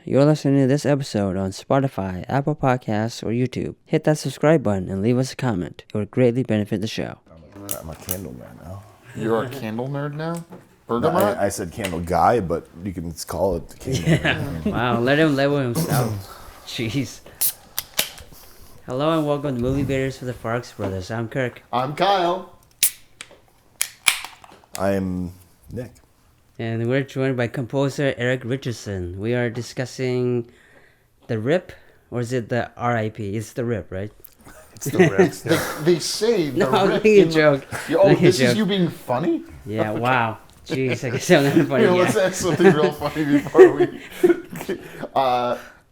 You're listening to this episode on Spotify, Apple Podcasts, or YouTube. Hit that subscribe button and leave us a comment. It would greatly benefit the show. I'm a candle man now. You're a candle nerd now? No, Bergamot? I said candle guy, but you can call it candle nerd. Wow, let him label himself. Jeez. Hello and welcome to Movie Baiters for the Farx Brothers. I'm Kirk. I'm Kyle. I'm Nick. And we're joined by composer Eric Richardson. We are discussing The Rip, or is it the R.I.P.? It's The Rip, right? It's the Rex. They say the No, I'm rip making a in the- joke. Oh, Making a this is joke. you being funny? Yeah, wow. Jeez, I guess I'm not funny. Here, let's add something real funny before we...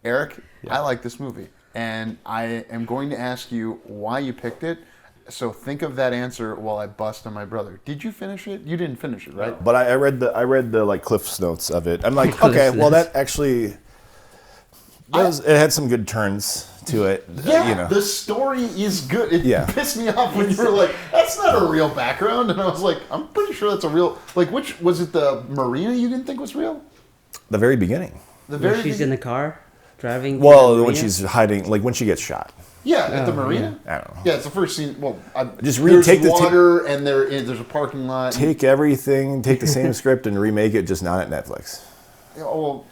Eric, I like this movie. And I am going to ask you why you picked it. So think of that answer while I bust on my brother. Did you finish it? You didn't finish it, right? But I read the like Cliff's notes of it. I'm like, Cliff's okay, well Notes. that actually it had some good turns to it. Yeah, you know. the story is good. It Yeah. pissed me off when you were like, that's not a real background. And I was like, I'm pretty sure that's a real... Like, which... Was it the marina you didn't think was real? The very beginning. The Where very she's in the car, driving. to Well, the when marina? she's hiding, like when she gets shot. Yeah, at the Oh, marina. I don't know. Yeah, it's the first scene. Well, Just there's retake the water and there's a parking lot. Take everything, take the same script and remake it, just not at Netflix. Yeah, well,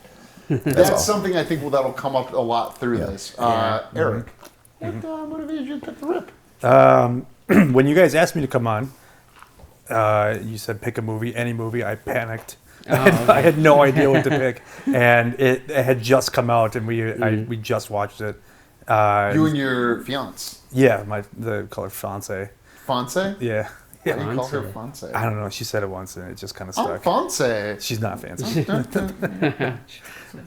that's all. something I think that'll come up a lot through Yeah. this. Eric, what motivated you to pick the rip? When you guys asked me to come on, you said pick a movie, any movie. I panicked. I had no idea what to pick, and it had just come out, and we just watched it. You and your fiance, Yeah, the color Fonse. Fonse? Yeah, Why do you call her Fonse. Fonse? I don't know. She said it once, and it just kind of I'm stuck. Fonse. She's not fancy.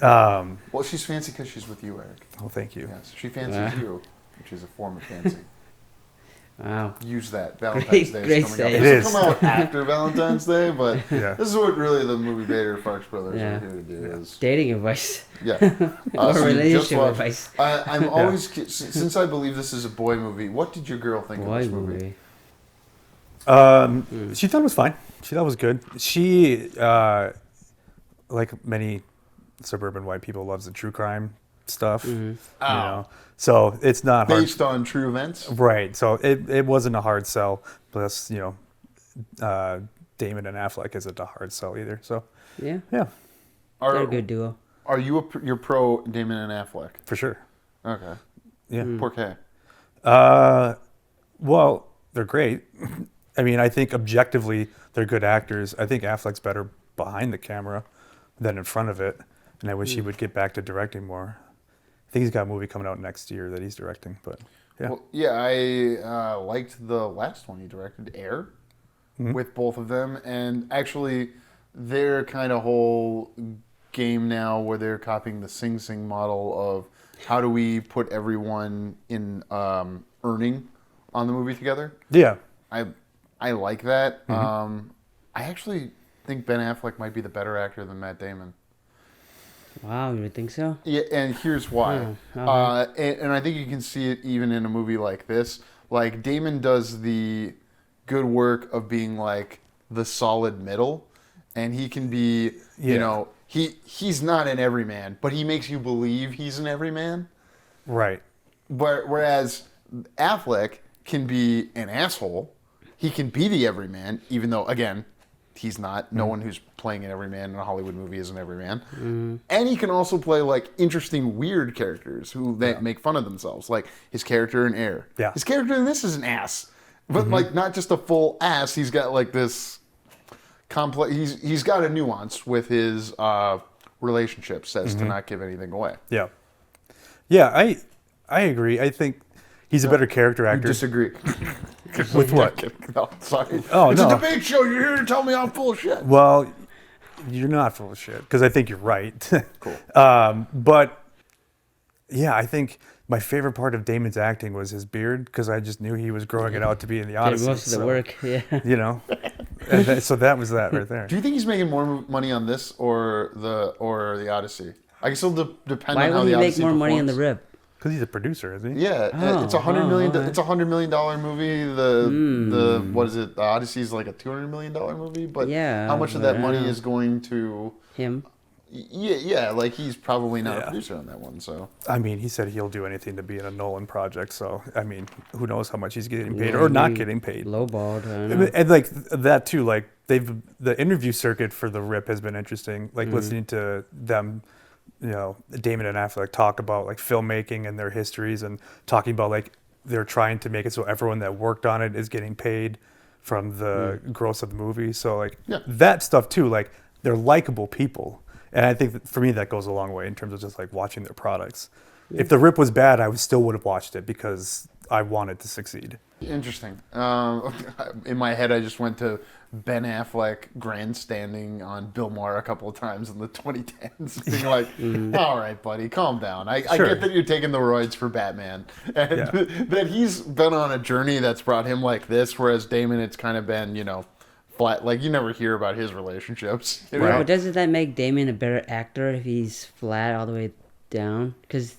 Well, she's fancy because she's with you, Eric. Well, thank you. Yes, she fancies you, which is a form of fancy. Wow. Use that. Valentine's Day Great is coming save. up. It This is. will come out after Valentine's Day, but Yeah. this is what really the movie Bader Farx Brothers Yeah. are here to do. Is Dating advice. yeah, Or so you just relationship watched- advice. I'm always since I believe this is a boy movie. What did your girl think Boy of this movie? movie. She thought it was fine. She thought it was good. She, like many suburban white people, loves the true crime stuff. You know, so it's not hard. Based on true events. Right. So it wasn't a hard sell. Plus, Damon and Affleck isn't a hard sell either. So Yeah. yeah, They're Are a good duo. are you you're pro Damon and Affleck? for sure. Okay. Yeah. Porque. Well, they're great. I mean, I think objectively they're good actors. I think Affleck's better behind the camera than in front of it. And I wish he would get back to directing more. I think he's got a movie coming out next year that he's directing. But yeah. Well, yeah, I liked the last one he directed, Air, with both of them, and actually, their kind of whole game now where they're copying the Sing Sing model of how do we put everyone in earning on the movie together. Yeah. I like that. I actually think Ben Affleck might be the better actor than Matt Damon. Wow, you would think so? Yeah, and here's why. And I think you can see it even in a movie like this. Like, Damon does the good work of being, like, the solid middle. And he can be, you Yeah. know, he's not an everyman, but he makes you believe he's an everyman. Right. Whereas Affleck can be an asshole. He can be the everyman, even though, again, he's not. No one who's playing an everyman in a Hollywood movie is an everyman. And he can also play, like, interesting, weird characters who make fun of themselves. Like his character in Air. Yeah. His character in this is an ass. But, like, not just a full ass. He's got, like, this complex... He's got a nuance with his relationships as to not give anything away. Yeah. Yeah, I agree. I think he's a better character You actor. disagree. With what? No, sorry. Oh, it's no. a debate show. You're here to tell me I'm full of shit. Well, you're not full of shit because I think you're right. Cool. But yeah, I think my favorite part of Damon's acting was his beard because I just knew he was growing it out to be in the Did Odyssey. most of the so, work, yeah. You know, so that was that right there. Do you think he's making more money on this or the Odyssey? I guess it'll depend Why on how would the he make Odyssey more money on the performs. Rip? Because he's a producer, isn't he? Yeah, Oh, it's $100 million. okay. It's $100 million movie. The what is it? The Odyssey is like a $200 million movie. But Yeah, how much of but that I money don't know. is going to Him? Yeah, like he's probably not Yeah. a producer on that one, so. I mean, he said he'll do anything to be in a Nolan project. So, I mean, who knows how much he's getting paid Yeah, or not maybe getting paid. Lowballed. I don't know. And like that too, like the interview circuit for the Rip has been interesting. Like listening to them, Damon and Affleck talk about like filmmaking and their histories, and talking about like they're trying to make it so everyone that worked on it is getting paid from the gross of the movie. So like that stuff too, like they're likable people. And I think that for me that goes a long way in terms of just like watching their products. If the Rip was bad, I still would have watched it because I wanted to succeed. Interesting. In my head, I just went to Ben Affleck grandstanding on Bill Maher a couple of times in the 2010s, being like, all right, buddy, calm down. I get that you're taking the roids for Batman, and that he's been on a journey that's brought him like this, whereas Damon, it's kind of been, flat. Like, you never hear about his relationships. You know? But doesn't that make Damon a better actor if he's flat all the way down? Because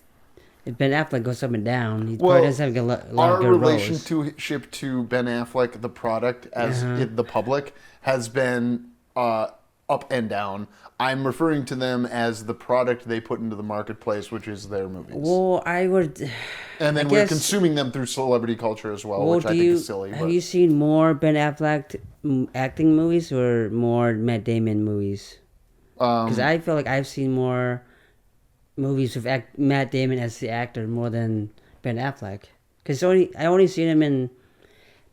if Ben Affleck goes up and down, he probably doesn't have a lot of good roles. Our relationship to Ben Affleck, the product, as the public, has been up and down. I'm referring to them as the product they put into the marketplace, which is their movies. Well, I would... And then we're consuming them through celebrity culture as well, which I think is silly. Have you seen more Ben Affleck acting movies or more Matt Damon movies? Because I feel like I've seen more movies with Matt Damon as the actor more than Ben Affleck. Because I only seen him in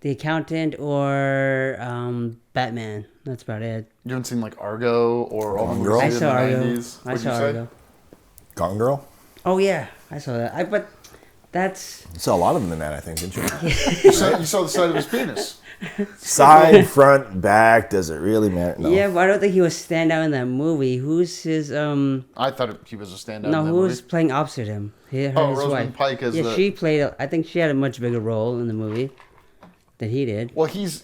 The Accountant or Batman. That's about it. You haven't seen like Argo or all the Gone movies Girl? in I the saw Argo. 90s? I What'd saw you say? Argo. Gone Girl? Oh yeah, I saw that. But that's... You saw a lot of them in that, I think, didn't you? You saw the side of his penis. Side, front, back, does it really matter? No. Yeah, but I don't think he was standout in that movie. Who's his I thought he was a standout in No, that who was movie. playing opposite him? His Rosamund wife. Pike as the... she played. I think she had a much bigger role in the movie than he did. Well, he's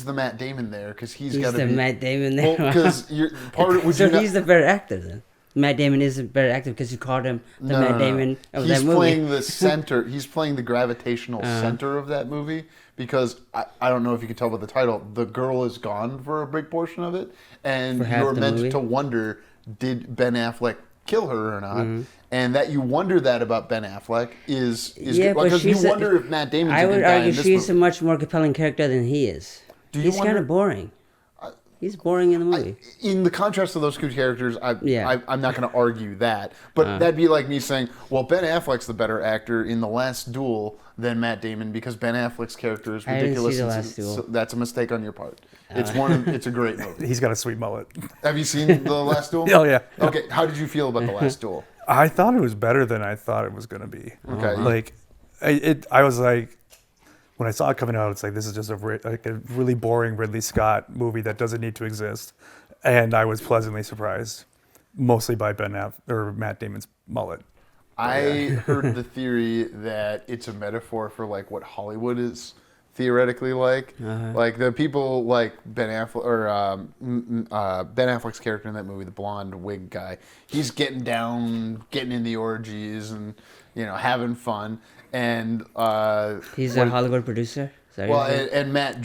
the Matt Damon there because he's got to the be... Matt Damon there. Well, because part of... So he's the better actor then. Matt Damon is a better actor because you called him the Matt Damon of that movie. He's playing the center. He's playing the gravitational center of that movie because I don't know if you can tell by the title. The girl is gone for a big portion of it, and For half you're the meant movie. to wonder, did Ben Affleck kill her or not? And that you wonder that about Ben Affleck is Yeah, but because you she's wonder if Matt Damon's I a good would guy argue in this she's a movie. much more compelling character than he is. Do you He's kind wonder- of boring. He's boring in the movie. In the contrast of those two characters, I'm not going to argue that. But Uh-huh. that'd be like me saying, well, Ben Affleck's the better actor in The Last Duel than Matt Damon because Ben Affleck's character is I didn't ridiculous. see The Last Duel. So that's a mistake on your part. It's it's a great movie. He's got a sweet mullet. Have you seen The Last Duel? Oh, yeah. Okay, how did you feel about The Last Duel? I thought it was better than I thought it was going to be. Okay. Like, I was like, when I saw it coming out, it's like, this is just a really boring Ridley Scott movie that doesn't need to exist. And I was pleasantly surprised, mostly by Matt Damon's mullet. I heard the theory that it's a metaphor for like what Hollywood is theoretically like. Like the people like Ben Affleck or Ben Affleck's character in that movie, the blonde wig guy. He's getting down, getting in the orgies, and having fun. And He's a Hollywood producer. Is that well, what you're saying? and Matt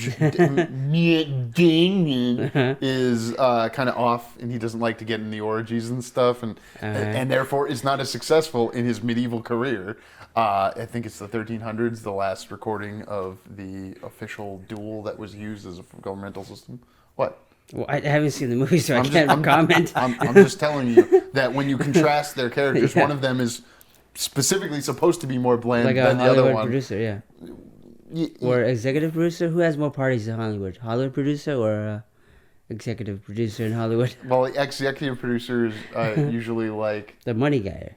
Damon is kind of off, and he doesn't like to get in the orgies and stuff, and therefore is not as successful in his medieval career. I think it's the 1300s, the last recording of the official duel that was used as a governmental system. What? Well, I haven't seen the movie, so I can't comment. I'm just telling you that when you contrast their characters, one of them is specifically supposed to be more bland Like a than the other Hollywood one. producer, yeah. Or executive producer? Who has more parties in Hollywood? Hollywood producer or executive producer in Hollywood? Well, the executive producers usually like The money guy,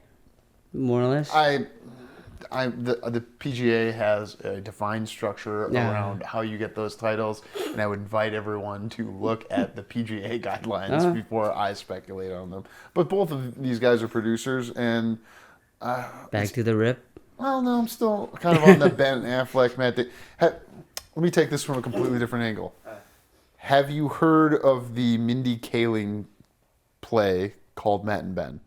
more or less. the PGA has a defined structure around how you get those titles, and I would invite everyone to look at the PGA guidelines before I speculate on them. But both of these guys are producers, and Back to the Rip. well, no, I'm still kind of on the Ben Affleck, Matt. Let me take this from a completely different angle. Have you heard of the Mindy Kaling play called Matt and Ben?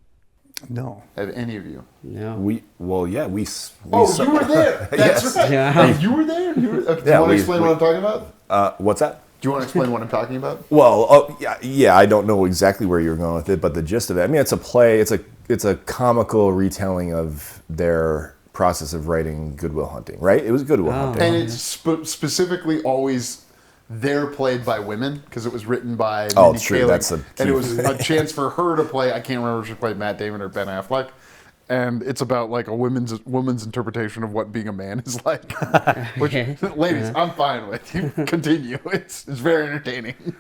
No. Have any of you? No. We You were there. That's right. Yeah. Oh, you were there. Okay, do you want to explain what I'm talking about? What's that? Do you want to explain what I'm talking about? Well, yeah, I don't know exactly where you're going with it, but the gist of it, I mean, it's a play. It's a comical retelling of their process of writing Good Will Hunting, right? It was Good Will Hunting. And it's specifically always they're played by women because it was written by Oh, Mindy true. Kaling, That's a and it was a chance for her to play. I can't remember if she played Matt Damon or Ben Affleck. And it's about like a woman's interpretation of what being a man is like. Which, ladies, I'm fine with. You continue. It's very entertaining.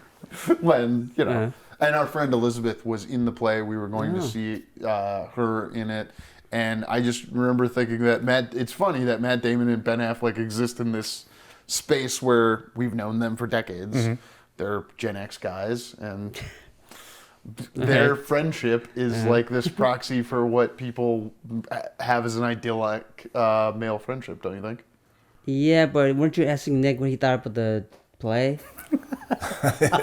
When and our friend Elizabeth was in the play. We were going to see her in it, and I just remember thinking that it's funny that Matt Damon and Ben Affleck exist in this space where we've known them for decades. Mm-hmm. They're Gen X guys, and their friendship is like this proxy for what people have as an idyllic male friendship, don't you think? Yeah, but weren't you asking Nick what he thought about the play?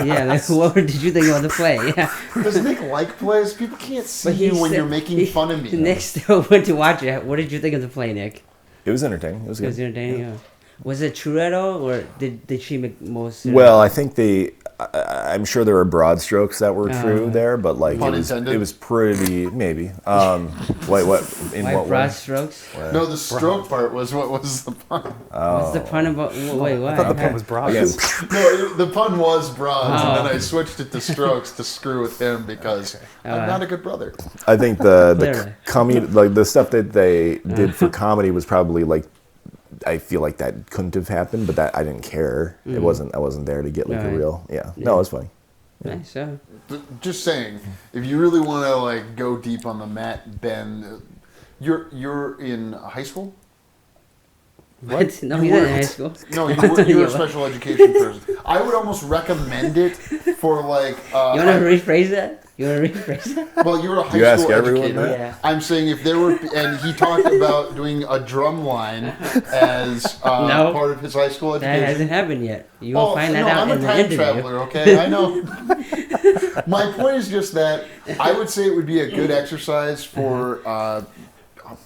Yeah, like, what did you think about the play? Yeah. Does Nick like plays? People can't see you when you're making fun of me. Nick still went to watch it. What did you think of the play, Nick? It was entertaining. It was good. It was entertaining. Yeah. Was it true at all, or did she make most? Well, I think I'm sure there were broad strokes that were true there, but like it was pretty maybe. What in Why what broad way? strokes? No, the stroke part was what was the pun. What's the pun about? Wait, what? I thought the pun was broad. Again, No, the pun was bronze, and then I switched it to strokes to screw with him because I'm not a good brother. I think the comedy, like the stuff that they did for comedy was probably like. I feel like that couldn't have happened, but that I didn't care. I wasn't there to get like a real. Yeah. No, it was funny. Nice. Just saying, if you really want to like go deep on the Matt Ben, you're in high school. What? No, he's not in high school. No, you're a special education person. I would almost recommend it for like. You want to rephrase that? Well, you're a high You ask school everyone educator. that? Yeah. I'm saying if there were, and he talked about doing a drum line as part of his high school education. That hasn't happened yet. You will find that out in the interview. I'm a time traveler, okay? I know. My point is just that I would say it would be a good exercise for.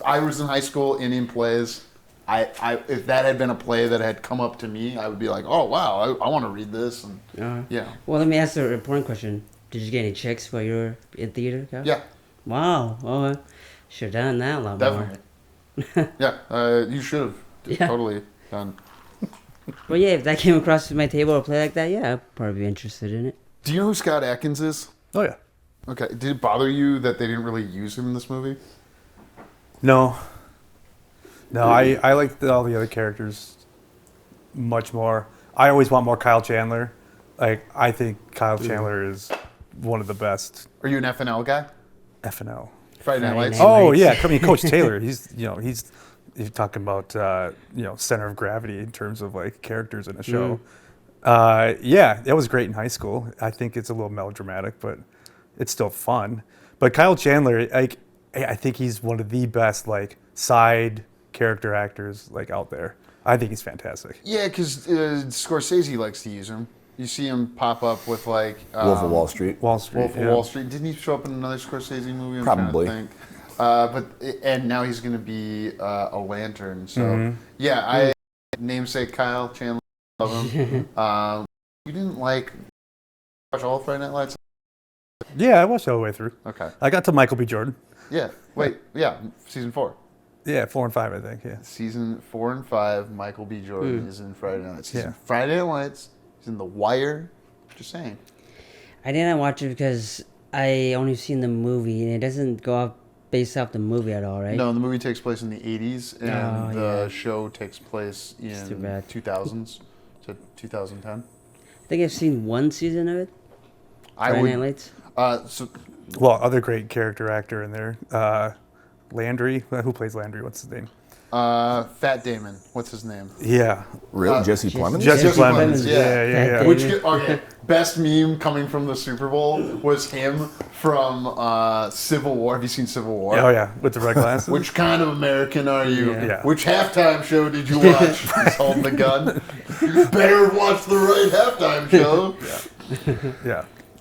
I was in high school and in plays. If that had been a play that had come up to me, I would be like, oh wow, I want to read this. And yeah. Well, let me ask the important question. Did you get any chicks while you were in theater, Kyle? Yeah. Wow. Oh, should have done that a lot Definitely. more. Yeah. You should have. Yeah. Totally done. But yeah, if that came across my table or play like that, yeah, I'd probably be interested in it. Do you know who Scott Adkins is? Oh yeah. Okay. Did it bother you that they didn't really use him in this movie? No, I like all the other characters much more. I always want more Kyle Chandler. Like, I think Kyle Chandler is one of the best. Are you an FNL guy? FNL. Friday Night Lights? Oh yeah, I mean Coach Taylor. He's you're talking about center of gravity in terms of like characters in a show. Yeah, that was great in high school. I think it's a little melodramatic, but it's still fun. But Kyle Chandler, like, I think he's one of the best like side character actors like out there. I think he's fantastic. Yeah, because Scorsese likes to use him. You see him pop up with like Wolf of Wall Street. Wolf of Wall Street. Didn't he show up in another Scorsese movie? Probably. Trying to think. And now he's going to be a Lantern. So yeah, I namesake Kyle Chandler. Love him. You didn't watch all Friday Night Lights? Yeah, I watched it all the way through. Okay. I got to Michael B. Jordan. Yeah. Wait. Yeah. Season 4. Yeah, 4 and 5, I think. Yeah. Season 4 and 5. Michael B. Jordan is in Friday Night Lights. Friday Night Lights. He's in The Wire. Just saying. I didn't watch it because I only seen the movie, and it doesn't go off based off the movie at all, right? No, the movie takes place in the 80s, and the show takes place in 2000s to 2010. I think I've seen one season of it. Friday Night Lights. Well, other great character actor in there. Landry. Who plays Landry? What's his name? Fat Damon. What's his name? Yeah. Really? Jesse Plemons? Jesse Plemons. Yeah. Which best meme coming from the Super Bowl was him from Civil War. Have you seen Civil War? Oh yeah, with the red glasses. Which kind of American are you? Yeah. Which halftime show did you watch? He's holding the gun. You better watch the right halftime show.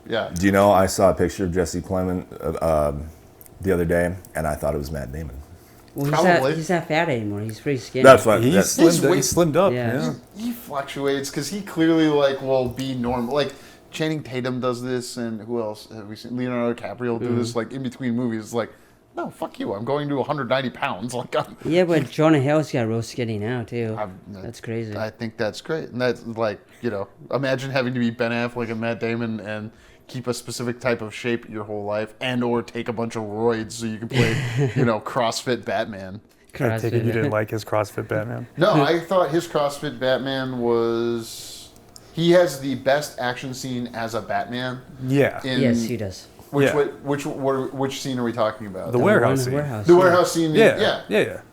Yeah. Do you know I saw a picture of Jesse Plemons the other day, and I thought it was Matt Damon. Well, Probably. he's not fat anymore. He's pretty skinny. That's what. He's slimmed up. Yeah. He fluctuates because he clearly will be normal. Like Channing Tatum does this, and who else have we seen? Leonardo DiCaprio do this like in between movies. It's like, no, fuck you. I'm going to 190 pounds. Like Yeah, but Jonah Hill's got real skinny now too. That's crazy. I think that's great, and that's like imagine having to be Ben Affleck and Matt Damon and keep a specific type of shape your whole life, and or take a bunch of roids so you can play CrossFit Batman. I take it you didn't like his CrossFit Batman. No, I thought his CrossFit Batman was. He has the best action scene as a Batman. Yeah. Yes, he does. Which scene are we talking about? The warehouse scene. The warehouse scene. Yeah.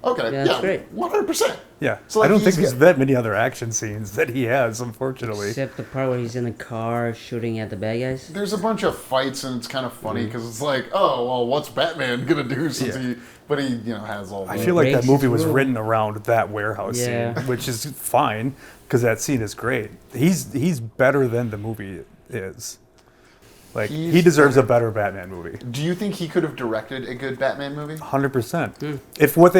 Okay. Yeah, that's great. 100%. Yeah. So I don't think there's that many other action scenes that he has, unfortunately. Except the part where he's in the car shooting at the bad guys. There's a bunch of fights, and it's kind of funny because it's like, oh well, what's Batman gonna do since he has all. I feel like that breaks movie his was rule. written around that warehouse scene, which is fine because that scene is great. He's better than the movie is. Like he deserves a better Batman movie. Do you think he could have directed a good Batman movie? 100%. If what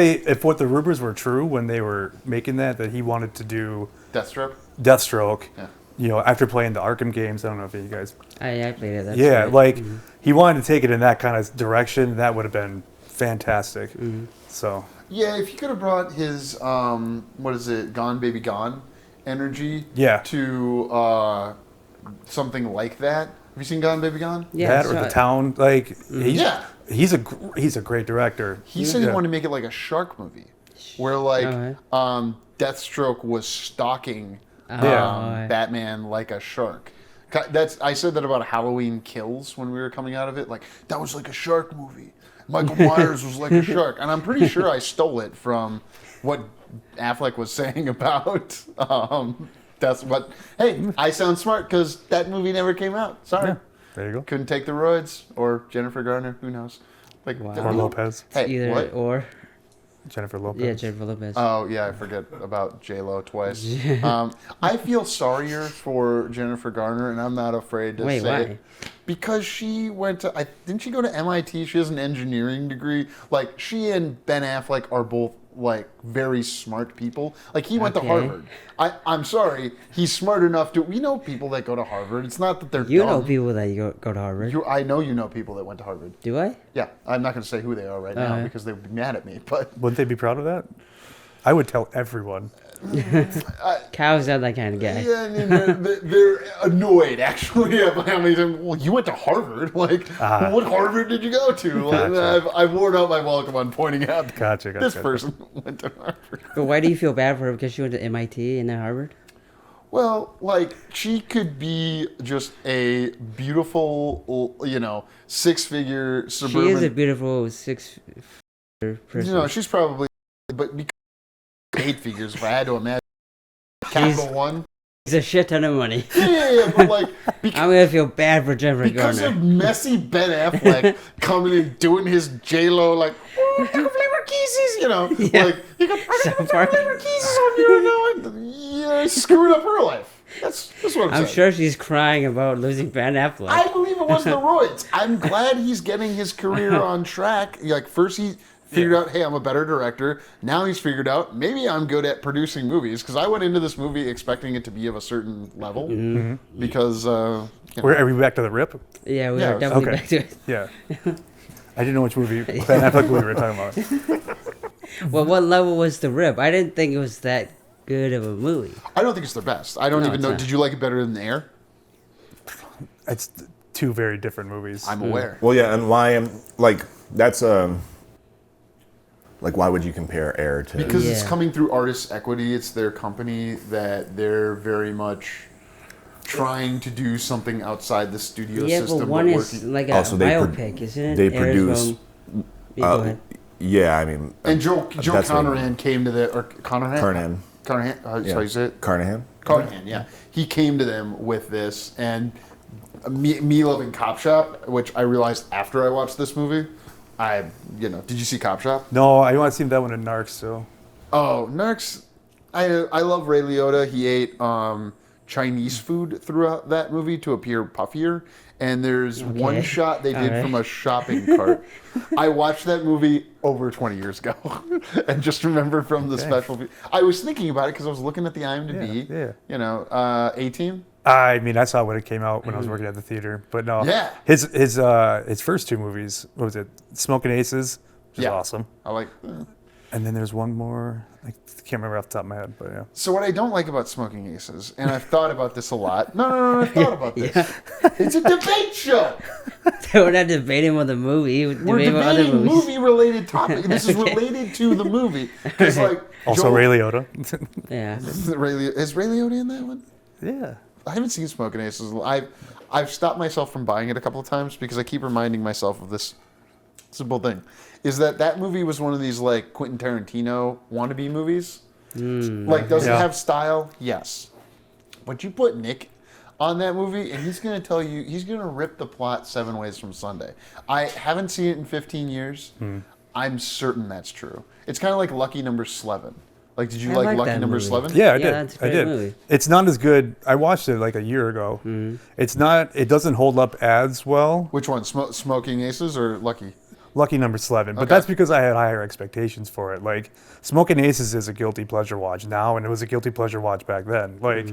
the rumors were true when they were making that he wanted to do Deathstroke. Yeah. After playing the Arkham games, I don't know if you guys. I played it. That's yeah, right. like he wanted to take it in that kind of direction. That would have been fantastic. So. Yeah, if he could have brought his Gone Baby Gone energy to something like that. Have you seen Gone Baby Gone? Yeah, that or the town, like he's a great director. He said he wanted to make it like a shark movie, where Deathstroke was stalking Batman like a shark. I said that about Halloween Kills when we were coming out of it. Like that was like a shark movie. Michael Myers was like a shark, and I'm pretty sure I stole it from what Affleck was saying about. That's what. Hey, I sound smart because that movie never came out. Sorry. Yeah, there you go. Couldn't take the roids or Jennifer Garner. Who knows? Like Or Lopez. Hey, Either what? or. Jennifer Lopez. Yeah, Jennifer Lopez. Oh yeah, I forget about J-Lo twice. I feel sorrier for Jennifer Garner, and I'm not afraid to say it. Because she went to, didn't she go to MIT? She has an engineering degree. Like she and Ben Affleck are both like very smart people. Like he went to Harvard. I'm sorry, he's smart enough to. We know people that go to Harvard. It's not that they're You dumb. know people that go to Harvard. I know you know people that went to Harvard. Do I? Yeah, I'm not going to say who they are right now because they would be mad at me. But Wouldn't they be proud of that? I would tell everyone. Kyle's not that kind of guy. yeah, they're annoyed actually about how many times. Well, you went to Harvard. Like, what Harvard did you go to? Like, I've worn out my welcome on pointing out this person went to Harvard. But why do you feel bad for her because she went to MIT and not Harvard? Well, like she could be just a beautiful, six-figure suburban. She is a beautiful six-figure person. She's probably, but because 8 figures, if I had to imagine. Capital One. It's a shit ton of money. Yeah, but like I'm gonna feel bad for Jennifer because Garner. of messy Ben Affleck coming and doing his J-Lo like, oh, flavor keys, like you got flavor keys on you, yeah, screwed up her life. That's what I'm saying. sure she's crying about losing Ben Affleck. I believe it was the roids. I'm glad he's getting his career on track. Like first he figured out, hey, I'm a better director. Now he's figured out, maybe I'm good at producing movies. Because I went into this movie expecting it to be of a certain level. Because... Are we back to the Rip? Yeah, we are definitely back to it. Yeah. I didn't know which movie, Ben Affleck movie we were talking about. Well, what level was The Rip? I didn't think it was that good of a movie. I don't think it's their best. I don't even know. Did you like it better than Air? It's two very different movies. I'm aware. Well, yeah, and why that's like why would you compare Air to? Because it's coming through artist equity. It's their company that they're very much trying to do something outside the studio system. Yeah, but one is like a biopic, isn't it? They produce. Go ahead. Yeah, I mean. And Joe Carnahan came to Carnahan. How you say it? Carnahan, yeah. He came to them with this, and me loving Cop Shop, which I realized after I watched this movie. Did you see Cop Shop? No, I want to see that one in Narcs, so. Oh, Narcs. I love Ray Liotta. He ate Chinese food throughout that movie to appear puffier. And there's one shot they did from a shopping cart. I watched that movie over 20 years ago and just remember from the special. I was thinking about it because I was looking at the IMDb. Yeah. You know, 18. I mean, I saw when it came out when I was working at the theater, but no. Yeah. His first two movies, what was it? Smoking Aces, which is awesome. I like. And then there's one more. I can't remember off the top of my head, but yeah. So what I don't like about Smoking Aces, and I've thought about this a lot. No, I thought about this. It's a debate show. We're not debating on the movie. We're debating movie-related topics. This is related to the movie. Because like also Ray Liotta. Yeah. Is Ray Liotta in that one? Yeah. I haven't seen Smoking Aces. I've stopped myself from buying it a couple of times because I keep reminding myself of this simple thing. Is that movie was one of these like Quentin Tarantino wannabe movies. Like, does it have style? Yes. But you put Nick on that movie and he's going to tell you, he's going to rip the plot 7 Ways from Sunday. I haven't seen it in 15 years. I'm certain that's true. It's kind of like Lucky Number 11. Like, did you like Lucky Number 11? Yeah, I did. That's a I great did. movie. It's not as good. I watched it like a year ago. It's not. It doesn't hold up as well. Which one? Smoking Aces or Lucky? Lucky Number 11, but that's because I had higher expectations for it. Like, Smoking Aces is a guilty pleasure watch now, and it was a guilty pleasure watch back then. Like,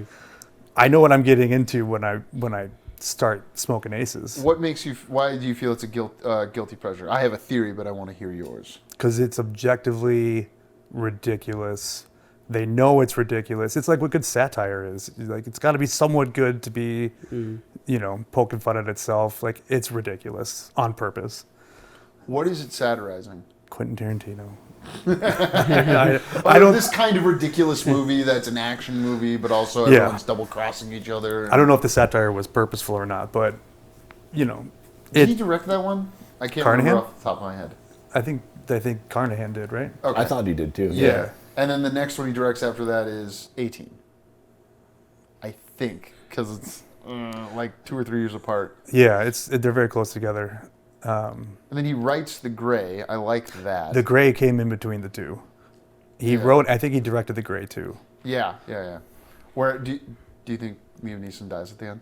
I know what I'm getting into when I start Smoking Aces. What makes you? Why do you feel it's a guilty pleasure? I have a theory, but I want to hear yours. Because it's objectively ridiculous. They know it's ridiculous. It's like what good satire is. Like, it's got to be somewhat good to be, poking fun at itself. Like, it's ridiculous on purpose. What is it satirizing? Quentin Tarantino. I don't. This kind of ridiculous movie that's an action movie, but also everyone's double crossing each other. I don't know if the satire was purposeful or not, but Did he direct that one? I can't remember off the top of my head. I think Carnahan did, right? Okay. I thought he did too. Yeah. And then the next one he directs after that is 18. I think, because it's like 2 or 3 years apart. Yeah, they're very close together. And then he writes The Gray. I like that. The Gray came in between the two. He wrote. I think he directed The Gray too. Yeah. Where do you think Liam Neeson dies at the end?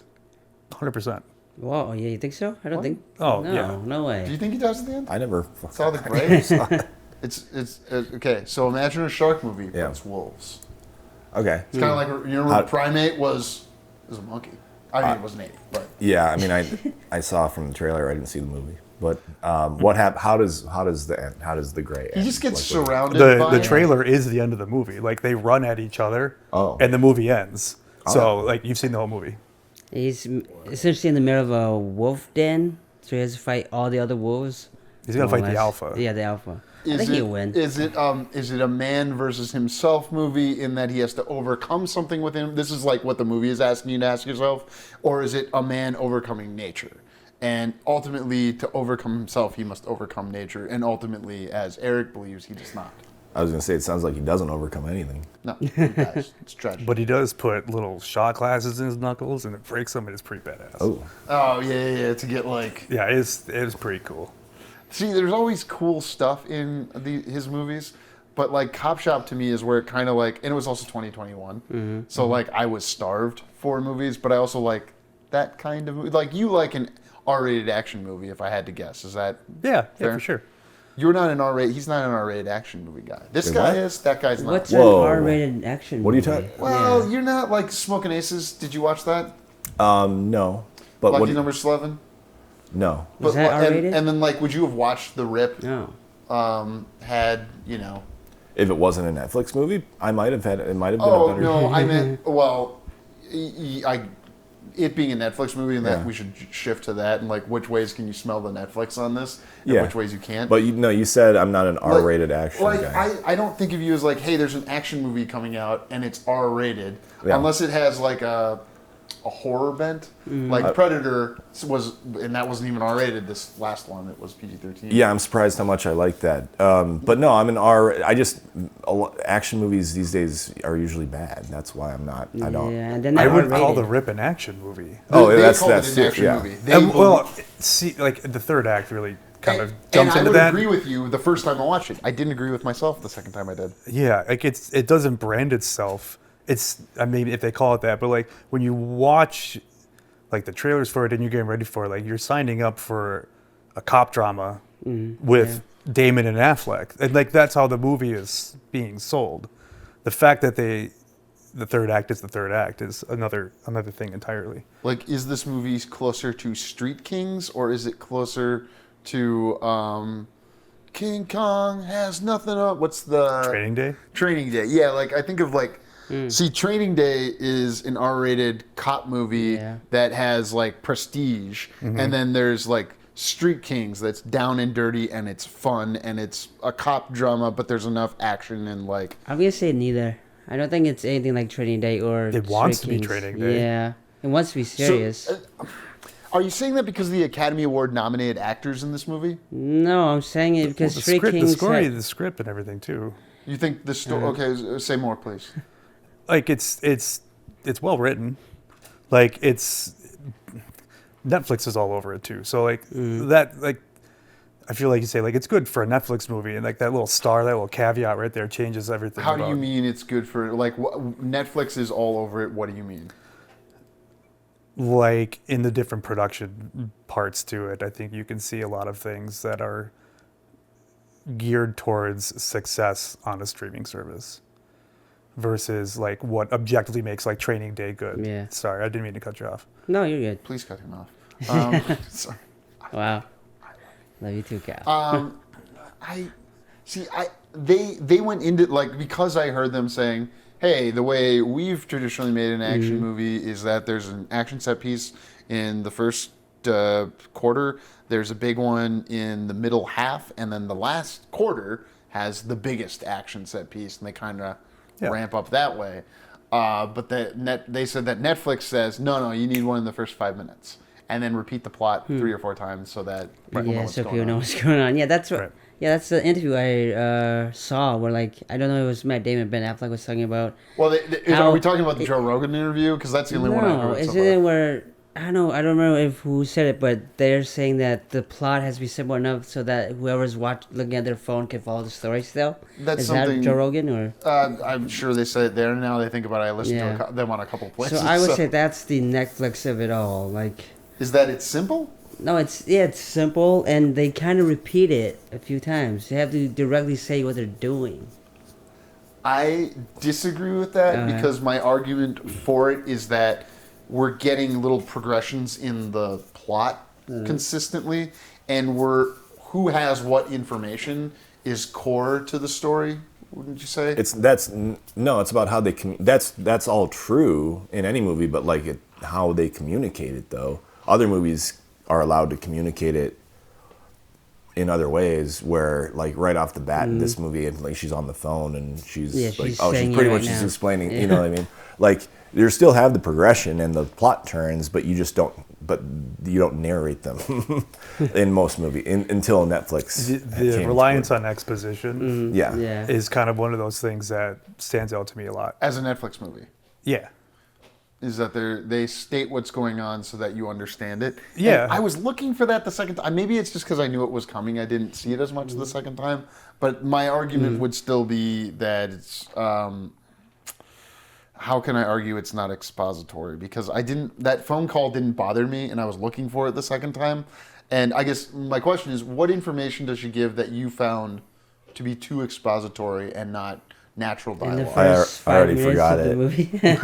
100%. Whoa, yeah, you think so? I don't think. Oh, no, yeah. No way. Do you think he dies at the end? I never saw The Gray. It's okay. So imagine a shark movie, but it's wolves. Okay. It's kind of like when Primate was a monkey. I mean, it was an ape, but yeah. I mean, I saw from the trailer. I didn't see the movie, but what happened? How does the end? How does the Gray end? He just gets surrounded. The trailer is the end of the movie. Like, they run at each other, and the movie ends. So like, you've seen the whole movie. He's essentially in the middle of a wolf den, so he has to fight all the other wolves. He's gonna fight the alpha. Yeah, the alpha. I think he'll win. Is it a man versus himself movie in that he has to overcome something within him? This is like what the movie is asking you to ask yourself, or is it a man overcoming nature? And ultimately, to overcome himself, he must overcome nature. And ultimately, as Eric believes, he does not. I was going to say, it sounds like he doesn't overcome anything. No, he does. It's tragic. But he does put little shot glasses in his knuckles, and it breaks them, and it's pretty badass. Oh, yeah, to get like... Yeah, it is pretty cool. See, there's always cool stuff in his movies, but like Cop Shop to me is where it kind of like... And it was also 2021. So like, I was starved for movies, but I also like that kind of movie. Like, you like an R-rated action movie, if I had to guess. Is that fair? Yeah, for sure. You're not an R-rated. He's not an R-rated action movie guy. This guy is. That guy's not. What's an R-rated action movie? What are you talking? Well, you're not like Smoking Aces. Did you watch that? No. But Lucky Number 11. No. Was that R-rated? And then like, would you have watched The Rip? No. Had If it wasn't a Netflix movie, I might have had. It might have been. Oh a better no, I meant it being a Netflix movie, and that we should shift to that, and like which ways can you smell the Netflix on this, and which ways you can't. But you said I'm not an R-rated action guy. I don't think of you as like, hey, there's an action movie coming out and it's R-rated, unless it has like a horror bent. Like Predator was, and that wasn't even R-rated. This last one, it was PG-13. Yeah, I'm surprised how much I like that. But no, I'm an action movies these days are usually bad. That's why I'm not. I don't. Yeah, and then I wouldn't call The Rip an action movie. That's an action movie. See, like the third act really kind of and jumps into that. I would agree with you the first time I watched it. I didn't agree with myself the second time I did. Yeah, like it doesn't brand itself it's, I mean, if they call it that, but like when you watch like the trailers for it and you're getting ready for it, like you're signing up for a cop drama with Damon and Affleck. And like that's how the movie is being sold. The fact that the third act is the third act is another thing entirely. Like, is this movie closer to Street Kings, or is it closer to King Kong has nothing up? What's the Training Day? Training Day. Yeah, like I think of like see, Training Day is an R-rated cop movie that has like prestige, and then there's like Street Kings that's down and dirty and it's fun and it's a cop drama, but there's enough action and like. I'm gonna say neither. I don't think it's anything like Training Day or. It wants Street to be Kings. Training Day. Yeah, it wants to be serious. So, are you saying that because the Academy Award nominated actors in this movie? No, I'm saying it because the Street script, Kings. the script and everything too. You think the story? Okay, say more, please. Like it's well written. Like it's Netflix is all over it too. So like that, like I feel like you say, like it's good for a Netflix movie, and like that little star, that little caveat right there changes everything. How do you mean it's good for, like, Netflix is all over it? What do you mean? Like in the different production parts to it, I think you can see a lot of things that are geared towards success on a streaming service versus like what objectively makes like Training Day good. Yeah. Sorry, I didn't mean to cut you off. No, you're good. Please cut him off. Sorry. Wow. Love you too, Cal. They went into, like, because I heard them saying, hey, the way we've traditionally made an action movie is that there's an action set piece in the first quarter, there's a big one in the middle half, and then the last quarter has the biggest action set piece, and they kind of ramp up that way. But they said that Netflix says, no, you need one in the first 5 minutes. And then repeat the plot 3 or 4 times so that people know what's going on. Know what's going on. Yeah, that's what. Right. Yeah, that's the interview I saw where, like, I don't know if it was Matt Damon, Ben Affleck was talking about. Well, are we talking about the Joe Rogan interview? Because that's the only one I heard. No, isn't it where I don't remember who said it, but they're saying that the plot has to be simple enough so that whoever's looking at their phone can follow the story still. Is that Joe Rogan or? I'm sure they said it there. Now they think about it. I listened to them on a couple places. So I would say that's the Netflix of it all. Like. Is that it's simple? No, it's simple, and they kind of repeat it a few times. They have to directly say what they're doing. I disagree with that because my argument for it is that we're getting little progressions in the plot consistently, and who has what information is core to the story. Wouldn't you say? It's about how they that's all true in any movie, but like how they communicate it though. Other movies are allowed to communicate it in other ways where, like, right off the bat in this movie, and like she's on the phone and she's like, she's pretty much just explaining, you know what I mean? Like, you still have the progression and the plot turns, but you don't narrate them in most movies until Netflix. The reliance on exposition is kind of one of those things that stands out to me a lot. As a Netflix movie. Yeah. Is that they state what's going on so that you understand it. Yeah. And I was looking for that the second time. Maybe it's just because I knew it was coming. I didn't see it as much the second time. But my argument would still be that it's... how can I argue it's not expository? Because that phone call didn't bother me, and I was looking for it the second time. And I guess my question is, what information does she give that you found to be too expository and not natural dialogue? I already forgot it. I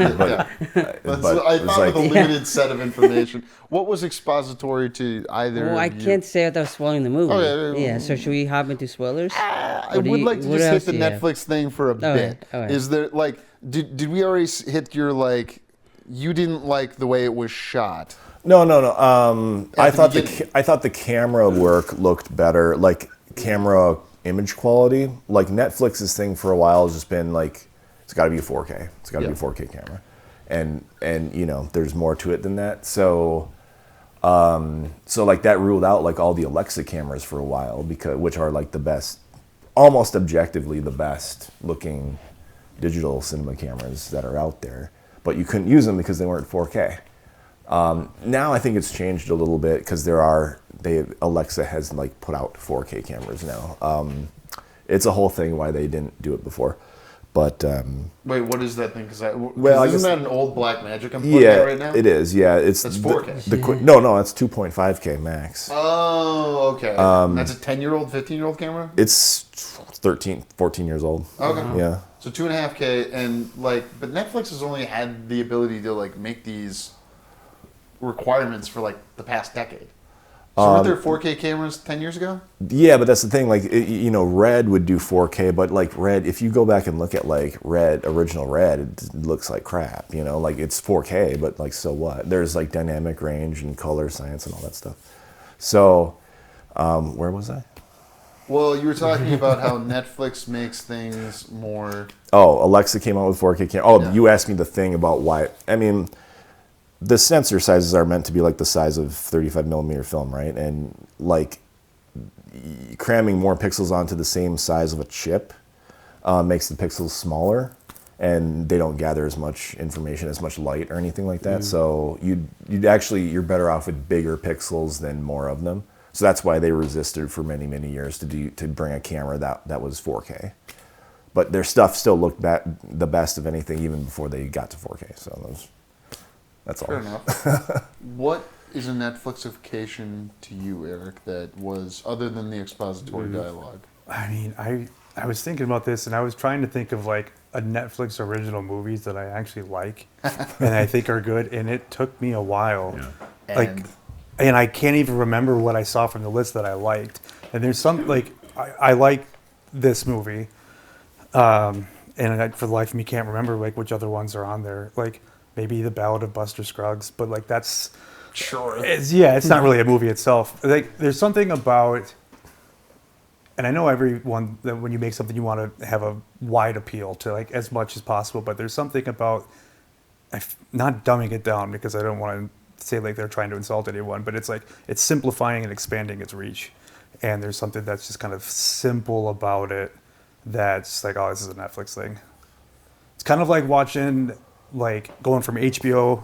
thought of a limited set of information. What was expository to either? Well, I can't say without spoiling the movie. Oh, yeah. So should we hop into spoilers? I would like to just hit the Netflix thing for a bit. All right. Is there like did we already hit your like you didn't like the way it was shot? No. I thought the camera work looked better, like camera image quality. Like Netflix's thing for a while has just been like, it's got to be a 4K. It's got to be a 4K camera, and you know there's more to it than that. So like that ruled out like all the Alexa cameras for a while which are like the best, almost objectively the best looking digital cinema cameras that are out there. But you couldn't use them because they weren't 4K. Now I think it's changed a little bit because Alexa has like put out 4K cameras now. It's a whole thing why they didn't do it before. But wait, what is that thing? Because I isn't guess, that an old Blackmagic I'm playing at right now? it is. Yeah, it's That's 4K. No, it's 2.5K max. Oh, okay. That's a 10-year-old, 15-year-old camera. It's 13, 14 years old. Okay. Yeah. So 2.5K, and like, but Netflix has only had the ability to like make these requirements for like the past decade. So weren't there 4K cameras 10 years ago? Yeah, but that's the thing. Like, Red would do 4K, but like Red, if you go back and look at like original Red, it looks like crap. Like it's 4K, but like so what? There's like dynamic range and color science and all that stuff. So, where was I? Well, you were talking about how Netflix makes things more. Oh, Alexa came out with 4K camera. Oh, Yeah. You asked me the thing about why. I mean, the sensor sizes are meant to be like the size of 35 millimeter film, right? And like cramming more pixels onto the same size of a chip makes the pixels smaller, and they don't gather as much information, as much light or anything like that. So you're better off with bigger pixels than more of them. So that's why they resisted for many, many years to bring a camera that was 4K. But their stuff still looked the best of anything even before they got to 4K. So that's all. Fair enough. What is a Netflixification to you, Eric, that was other than the expository dialogue? I mean, I was thinking about this, and I was trying to think of like a Netflix original movies that I actually like and I think are good, and it took me a while. Yeah. And I can't even remember what I saw from the list that I liked. And there's some like I like this movie, and for the life of me can't remember like which other ones are on there. Like maybe The Ballad of Buster Scruggs, but like that's sure. It's not really a movie itself. Like there's something about, and I know everyone that when you make something you want to have a wide appeal to like as much as possible, but there's something about not dumbing it down because I don't want to say like they're trying to insult anyone, but it's like it's simplifying and expanding its reach. And there's something that's just kind of simple about it that's like, oh, this is a Netflix thing. It's kind of like watching, like going from HBO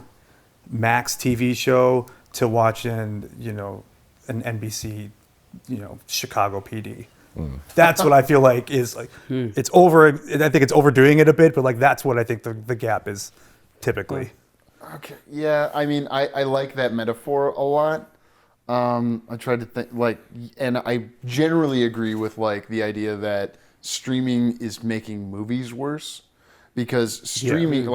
Max TV show to watching, an NBC, Chicago PD. That's what I feel like is like, it's over. I think it's overdoing it a bit, but like that's what I think the gap is typically. Okay. Yeah, I mean, I like that metaphor a lot. I tried to think and I generally agree with like the idea that streaming is making movies worse because streaming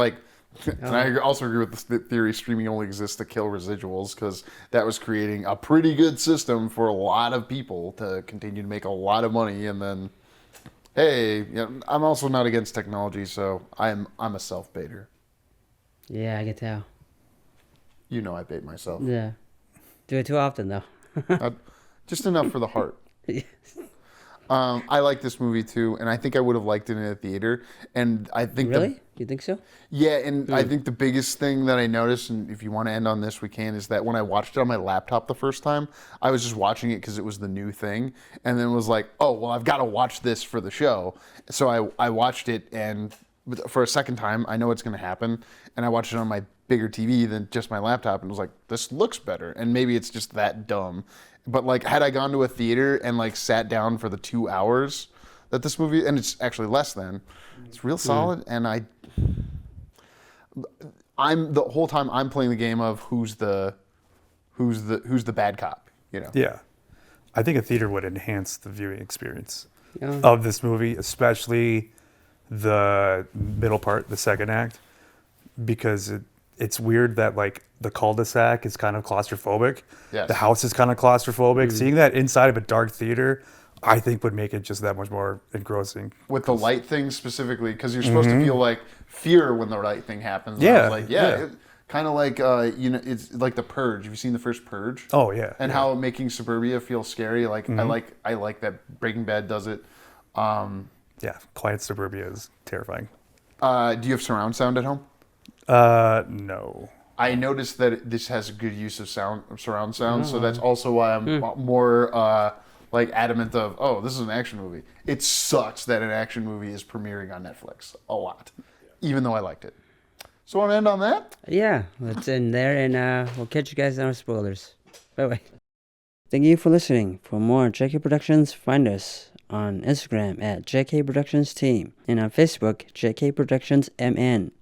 and I also agree with the theory streaming only exists to kill residuals because that was creating a pretty good system for a lot of people to continue to make a lot of money. And then, hey, I'm also not against technology, so I'm a self-baiter. Yeah, I can tell. I bait myself. Yeah. Do it too often, though. Just enough for the heart. I like this movie, too, and I think I would have liked it in a theater. And I think Really? You think so? Yeah, and I think the biggest thing that I noticed, and if you want to end on this, we can, is that when I watched it on my laptop the first time, I was just watching it because it was the new thing, and then was like, oh, well, I've got to watch this for the show. So I watched it, and for a second time, I know what's going to happen, and I watched it on my bigger TV than just my laptop, and was like, this looks better, and maybe it's just that dumb. But like, had I gone to a theater and like sat down for the 2 hours that this movie, and it's actually less than, it's real solid, and I'm the whole time I'm playing the game of who's the bad cop, Yeah, I think a theater would enhance the viewing experience of this movie, especially the middle part, the second act, because it's weird that like the cul-de-sac is kind of claustrophobic. Yes. The house is kind of claustrophobic. Seeing that inside of a dark theater, I think would make it just that much more engrossing. With the light thing specifically, because you're supposed to feel like fear when the right thing happens. Yeah. Kind of like it's like The Purge. Have you seen the first Purge? Oh yeah. And how making suburbia feel scary. Like I like that Breaking Bad does it. Yeah, quiet suburbia is terrifying. Do you have surround sound at home? No. I noticed that this has a good use of surround sound, so that's also why I'm more like adamant of, oh, this is an action movie. It sucks that an action movie is premiering on Netflix a lot, even though I liked it. So want to end on that? Yeah, let's end there, and we'll catch you guys on our spoilers. Bye-bye. Thank you for listening. For more Check Your Productions, find us on Instagram at JK Productions Team and on Facebook, JK Productions MN.